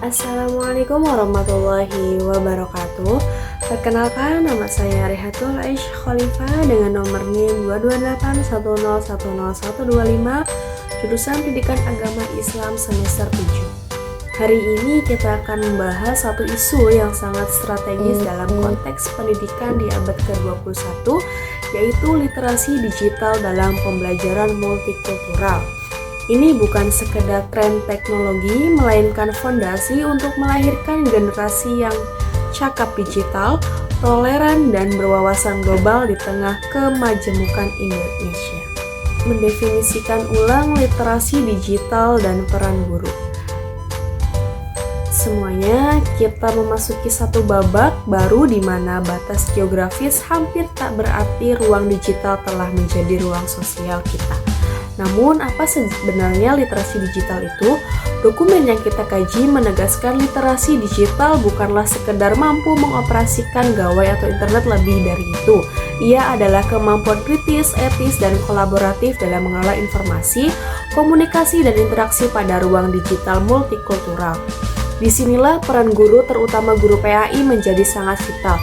Assalamualaikum warahmatullahi wabarakatuh. Perkenalkan, nama saya Rehatul Aish Khalifah dengan nomor NIM 228101025, jurusan Pendidikan Agama Islam semester 7. Hari ini kita akan membahas satu isu yang sangat strategis dalam konteks pendidikan di abad ke-21, yaitu literasi digital dalam pembelajaran multikultural. Ini bukan sekedar tren teknologi, melainkan fondasi untuk melahirkan generasi yang cakap digital, toleran, dan berwawasan global di tengah kemajemukan Indonesia. Mendefinisikan ulang literasi digital dan peran guru. Semuanya kita memasuki satu babak baru di mana batas geografis hampir tak berarti ruang digital telah menjadi ruang sosial kita. Namun, apa sebenarnya literasi digital itu? Dokumen yang kita kaji menegaskan literasi digital bukanlah sekedar mampu mengoperasikan gawai atau internet lebih dari itu. Ia adalah kemampuan kritis, etis, dan kolaboratif dalam mengelola informasi, komunikasi, dan interaksi pada ruang digital multikultural. Disinilah peran guru, terutama guru PAI, menjadi sangat vital.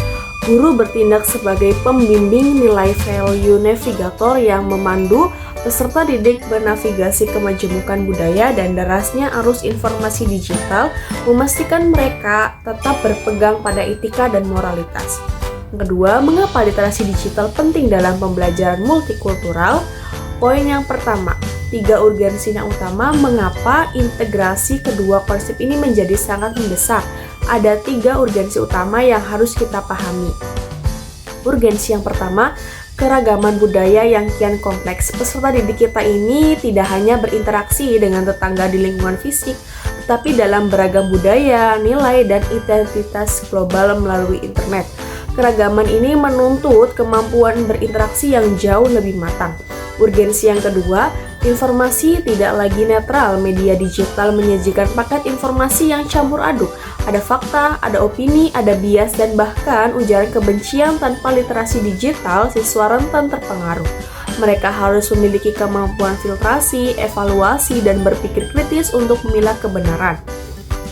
Guru bertindak sebagai pembimbing nilai value navigator yang memandu peserta didik bernavigasi kemajemukan budaya dan derasnya arus informasi digital, memastikan mereka tetap berpegang pada etika dan moralitas. Kedua, mengapa literasi digital penting dalam pembelajaran multikultural? Poin yang pertama, 3 urgensinya utama mengapa integrasi kedua konsep ini menjadi sangat mendesak. Ada 3 urgensi utama yang harus kita pahami. Urgensi yang pertama, keragaman budaya yang kian kompleks. Peserta didik kita ini tidak hanya berinteraksi dengan tetangga di lingkungan fisik, tetapi dalam beragam budaya, nilai, dan identitas global melalui internet. Keragaman ini menuntut kemampuan berinteraksi yang jauh lebih matang. Urgensi yang kedua, informasi tidak lagi netral. Media digital menyajikan paket informasi yang campur aduk. Ada fakta, ada opini, ada bias, dan bahkan ujaran kebencian. Tanpa literasi digital, siswa rentan terpengaruh. Mereka harus memiliki kemampuan filtrasi, evaluasi, dan berpikir kritis untuk memilah kebenaran.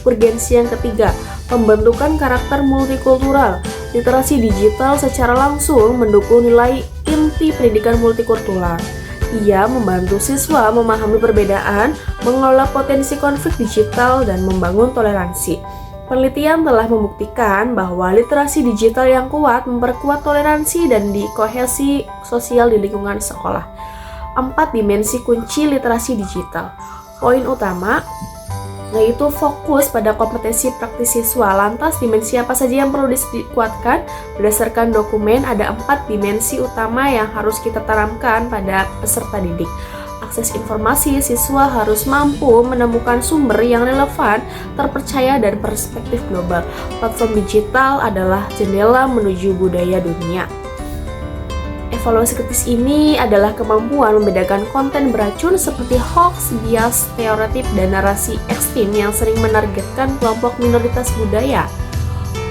Urgensi yang ketiga, pembentukan karakter multikultural. Literasi digital secara langsung mendukung nilai inti pendidikan multikultural. Ia membantu siswa memahami perbedaan, mengelola potensi konflik digital, dan membangun toleransi. Penelitian telah membuktikan bahwa literasi digital yang kuat memperkuat toleransi dan kohesi sosial di lingkungan sekolah. 4 dimensi kunci literasi digital. Poin utama yaitu fokus pada kompetensi praktis siswa. Lantas, dimensi apa saja yang perlu dikuatkan? Berdasarkan dokumen, ada 4 dimensi utama yang harus kita tanamkan pada peserta didik. Akses informasi, siswa harus mampu menemukan sumber yang relevan, terpercaya, dan perspektif global. Platform digital adalah jendela menuju budaya dunia. Evaluasi kritis ini adalah kemampuan membedakan konten beracun seperti hoax, bias, stereotip, dan narasi ekstrem yang sering menargetkan kelompok minoritas budaya.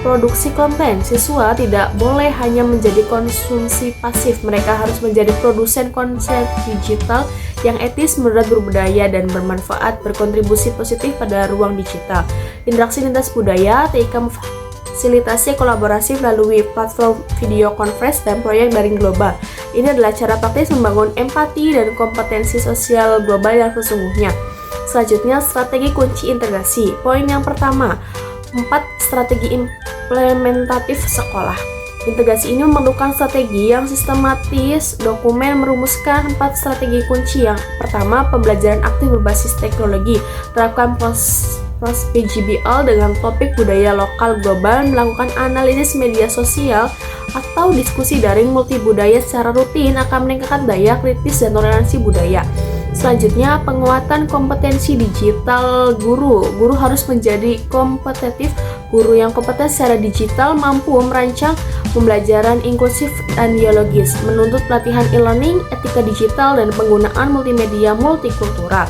Produksi konten, siswa tidak boleh hanya menjadi konsumsi pasif, mereka harus menjadi produsen konten digital yang etis, moderat, berbudaya, dan bermanfaat, berkontribusi positif pada ruang digital. Interaksi lintas budaya, TIK fasilitasi kolaborasi melalui platform video conference dan proyek daring global. Ini adalah cara praktis membangun empati dan kompetensi sosial global yang sesungguhnya. Selanjutnya, strategi kunci integrasi. Poin yang pertama, 4 strategi implementatif sekolah. Integrasi ini memerlukan strategi yang sistematis. Dokumen merumuskan 4 strategi kunci. Yang pertama, pembelajaran aktif berbasis teknologi. Terapkan PGBL dengan topik budaya lokal global, melakukan analisis media sosial atau diskusi daring multibudaya secara rutin akan meningkatkan daya kritis dan toleransi budaya. Selanjutnya, penguatan kompetensi digital guru. Guru harus menjadi kompetitif. Guru yang kompeten secara digital mampu merancang pembelajaran inklusif dan dialogis, menuntut pelatihan e-learning, etika digital, dan penggunaan multimedia multikultural.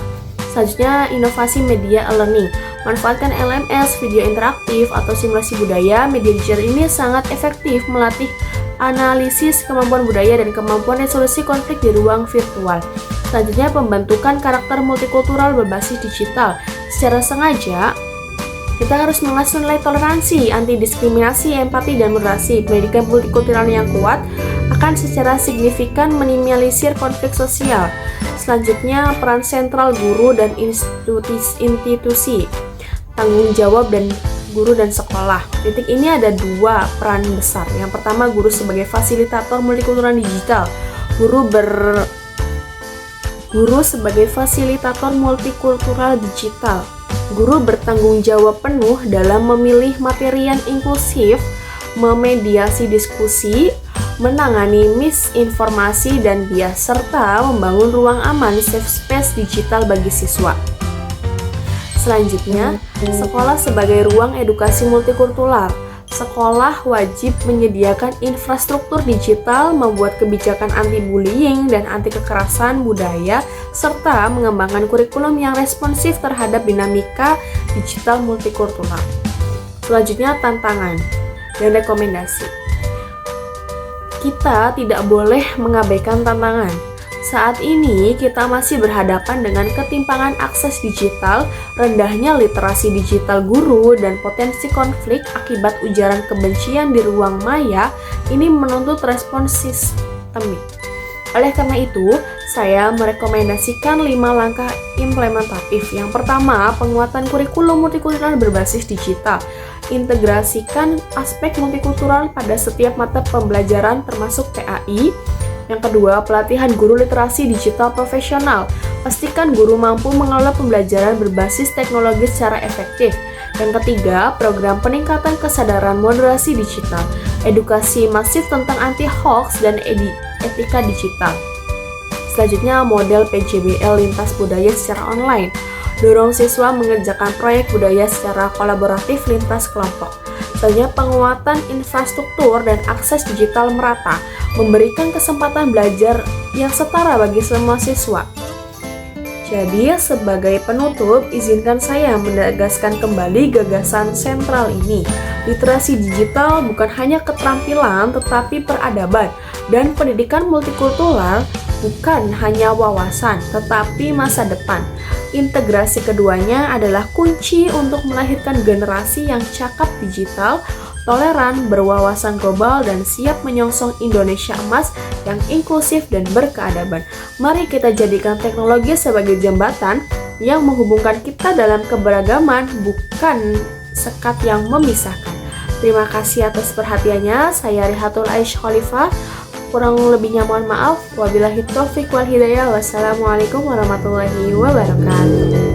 Selanjutnya, inovasi media e-learning. Manfaatkan LMS, video interaktif, atau simulasi budaya. Media digital ini sangat efektif melatih analisis kemampuan budaya dan kemampuan resolusi konflik di ruang virtual. Selanjutnya, pembentukan karakter multikultural berbasis digital. Secara sengaja, Kita harus mengasah nilai toleransi, anti diskriminasi, empati, dan moderasi. Pendidikan multikultural yang kuat akan secara signifikan minimalisir konflik sosial. Selanjutnya, peran sentral guru dan institusi, tanggung jawab dan guru dan sekolah. Titik ini ada dua peran besar. Yang pertama, guru sebagai fasilitator multikultural digital. Guru sebagai fasilitator multikultural digital. Guru bertanggung jawab penuh dalam memilih materi yang inklusif, memediasi diskusi, menangani misinformasi dan bias, serta membangun ruang aman safe space digital bagi siswa. Selanjutnya, sekolah sebagai ruang edukasi multikultural. Sekolah wajib menyediakan infrastruktur digital, membuat kebijakan anti-bullying dan anti-kekerasan budaya, serta mengembangkan kurikulum yang responsif terhadap dinamika digital multikultural. Selanjutnya, tantangan dan rekomendasi. Kita tidak boleh mengabaikan tantangan. Saat ini kita masih berhadapan dengan ketimpangan akses digital, rendahnya literasi digital guru, dan potensi konflik akibat ujaran kebencian di ruang maya. Ini menuntut respons sistemik. Oleh karena itu, saya merekomendasikan 5 langkah implementatif. Yang pertama, penguatan kurikulum multikultural berbasis digital. Integrasikan aspek multikultural pada setiap mata pembelajaran termasuk PAI. Yang kedua, pelatihan guru literasi digital profesional. Pastikan guru mampu mengelola pembelajaran berbasis teknologi secara efektif. Yang ketiga, program peningkatan kesadaran moderasi digital. Edukasi masif tentang anti-hoax dan etika digital. Selanjutnya, model PJBL lintas budaya secara online. Dorong siswa mengerjakan proyek budaya secara kolaboratif lintas kelompok. Selanjutnya, penguatan infrastruktur dan akses digital merata, memberikan kesempatan belajar yang setara bagi semua siswa. Jadi, sebagai penutup, izinkan saya menegaskan kembali gagasan sentral ini. Literasi digital bukan hanya keterampilan, tetapi peradaban, dan pendidikan multikultural bukan hanya wawasan, tetapi masa depan. Integrasi keduanya adalah kunci untuk melahirkan generasi yang cakap digital, toleran, berwawasan global, dan siap menyongsong Indonesia emas yang inklusif dan berkeadaban. Mari kita jadikan teknologi sebagai jembatan yang menghubungkan kita dalam keberagaman, bukan sekat yang memisahkan. Terima kasih atas perhatiannya. Saya Rihatul Aish Khalifah. Kurang lebihnya mohon maaf. Wabillahi taufiq wal hidayah. Wassalamualaikum warahmatullahi wabarakatuh.